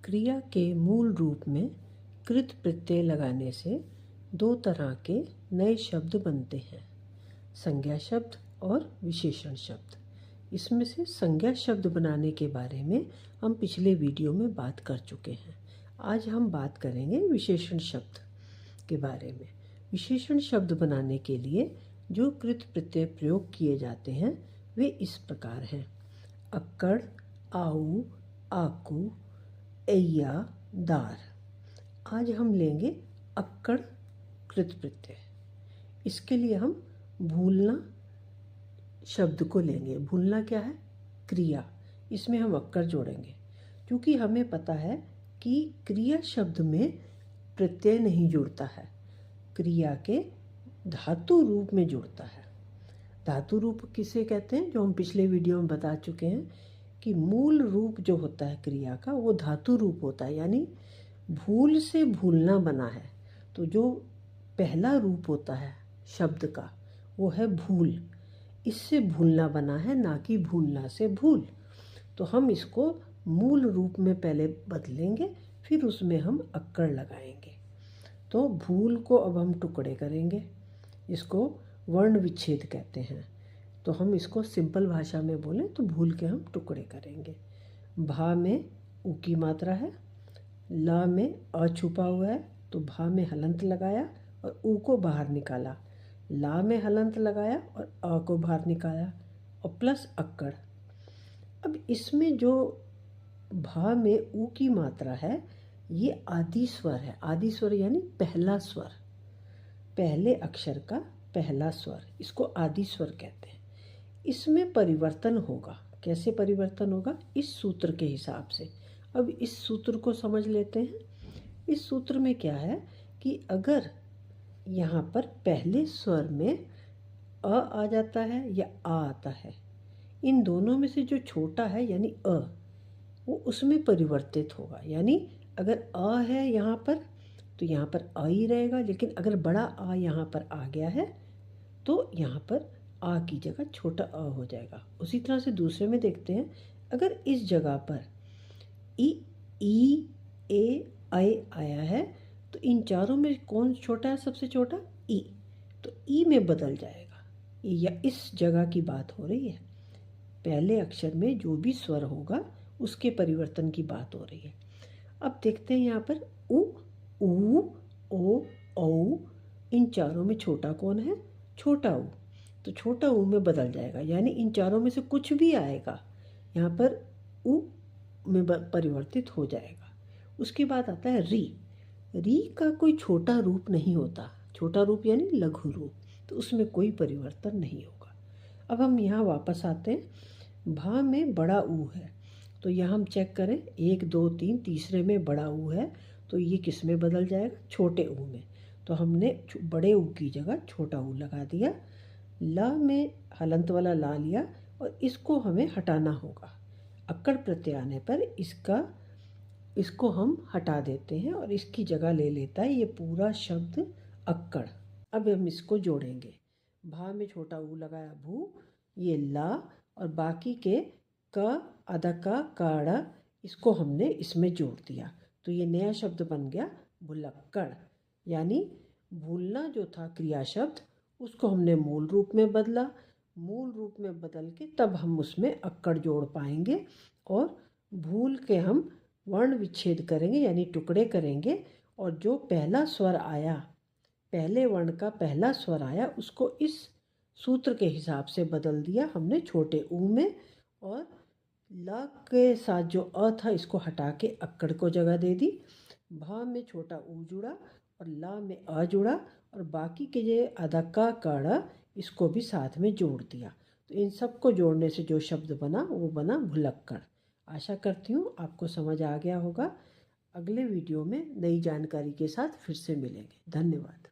क्रिया के मूल रूप में कृत प्रत्यय लगाने से दो तरह के नए शब्द बनते हैं, संज्ञा शब्द और विशेषण शब्द। इसमें से संज्ञा शब्द बनाने के बारे में हम पिछले वीडियो में बात कर चुके हैं। आज हम बात करेंगे विशेषण शब्द के बारे में। विशेषण शब्द बनाने के लिए जो कृत प्रत्यय प्रयोग किए जाते हैं वे इस प्रकार हैं: अक्कड़, आऊ, आकू, ऐया, दार। आज हम लेंगे अक्कड़ कृत प्रत्यय। इसके लिए हम भूलना शब्द को लेंगे। भूलना क्या है? क्रिया। इसमें हम अक्कड़ जोड़ेंगे क्योंकि हमें पता है कि क्रिया शब्द में प्रत्यय नहीं जुड़ता है, क्रिया के धातु रूप में जुड़ता है। धातु रूप किसे कहते हैं? जो हम पिछले वीडियो में बता चुके हैं कि मूल रूप जो होता है क्रिया का वो धातु रूप होता है, यानी भूल से भूलना बना है। तो जो पहला रूप होता है शब्द का वो है भूल। इससे भूलना बना है, ना कि भूलना से भूल। तो हम इसको मूल रूप में पहले बदलेंगे, फिर उसमें हम अक्कड़ लगाएंगे। तो भूल को अब हम टुकड़े करेंगे, इसको वर्ण विच्छेद कहते हैं। तो हम इसको सिंपल भाषा में बोलें तो भूल के हम टुकड़े करेंगे। भा में उ की मात्रा है, ला में अ छुपा हुआ है, तो भा में हलंत लगाया और उ को बाहर निकाला, ला में हलंत लगाया और अ को बाहर निकाला और प्लस अक्कड़। अब इसमें जो भा में उ की मात्रा है ये आदि स्वर है। आदि स्वर यानी पहला स्वर, पहले अक्षर का पहला स्वर, इसको आदि स्वर कहते हैं। इसमें परिवर्तन होगा। कैसे परिवर्तन होगा? इस सूत्र के हिसाब से। अब इस सूत्र को समझ लेते हैं। इस सूत्र में क्या है कि अगर यहाँ पर पहले स्वर में अ आ जाता है या आ आता है, इन दोनों में से जो छोटा है यानी अ, वो उसमें परिवर्तित होगा। यानी अगर अ है यहाँ पर तो यहाँ पर आ ही रहेगा, लेकिन अगर बड़ा आ यहाँ पर आ गया है तो यहाँ पर आ की जगह छोटा अ हो जाएगा। उसी तरह से दूसरे में देखते हैं, अगर इस जगह पर ई ए आया है तो इन चारों में कौन छोटा है? सबसे छोटा ई, तो ई में बदल जाएगा। या इस जगह की बात हो रही है, पहले अक्षर में जो भी स्वर होगा उसके परिवर्तन की बात हो रही है। अब देखते हैं यहाँ पर उ, ऊ, ओ, औ, इन चारों में छोटा कौन है? छोटा ऊ। तो छोटा ऊ में बदल जाएगा, यानी इन चारों में से कुछ भी आएगा यहाँ पर ऊ में परिवर्तित हो जाएगा। उसके बाद आता है री। री का कोई छोटा रूप नहीं होता, छोटा रूप यानी लघु रूप, तो उसमें कोई परिवर्तन नहीं होगा। अब हम यहाँ वापस आते हैं। भा में बड़ा ऊ है, तो यहाँ हम चेक करें 1 2 3, तीसरे में बड़ा ऊ है तो ये किस में बदल जाएगा? छोटे ऊ में। तो हमने बड़े ऊ की जगह छोटा ऊ लगा दिया। ला में हलंत वाला ला लिया और इसको हमें हटाना होगा। अक्कड़ प्रत्यय आने पर इसको हम हटा देते हैं और इसकी जगह ले लेता है ये पूरा शब्द अक्कड़। अब हम इसको जोड़ेंगे। भा में छोटा ऊ लगाया भू, ये ला, और बाकी के क, आधा का, काड़ा, इसको हमने इसमें जोड़ दिया। तो ये नया शब्द बन गया भुलक्कड़। यानी भूलना जो था क्रिया शब्द, उसको हमने मूल रूप में बदला। मूल रूप में बदल के तब हम उसमें अक्कड़ जोड़ पाएंगे और भूल के हम वर्ण विच्छेद करेंगे, यानी टुकड़े करेंगे। और जो पहला स्वर आया, पहले वर्ण का पहला स्वर आया, उसको इस सूत्र के हिसाब से बदल दिया हमने छोटे ऊ में, और ला के साथ जो अ था इसको हटा के अक्कड़ को जगह दे दी। भा में छोटा ऊ जुड़ा और ला में अ जुड़ा, और बाकी के ये आधा का, काड़ा, इसको भी साथ में जोड़ दिया। तो इन सब को जोड़ने से जो शब्द बना वो बना भुलक्कड़। आशा करती हूँ आपको समझ आ गया होगा। अगले वीडियो में नई जानकारी के साथ फिर से मिलेंगे। धन्यवाद।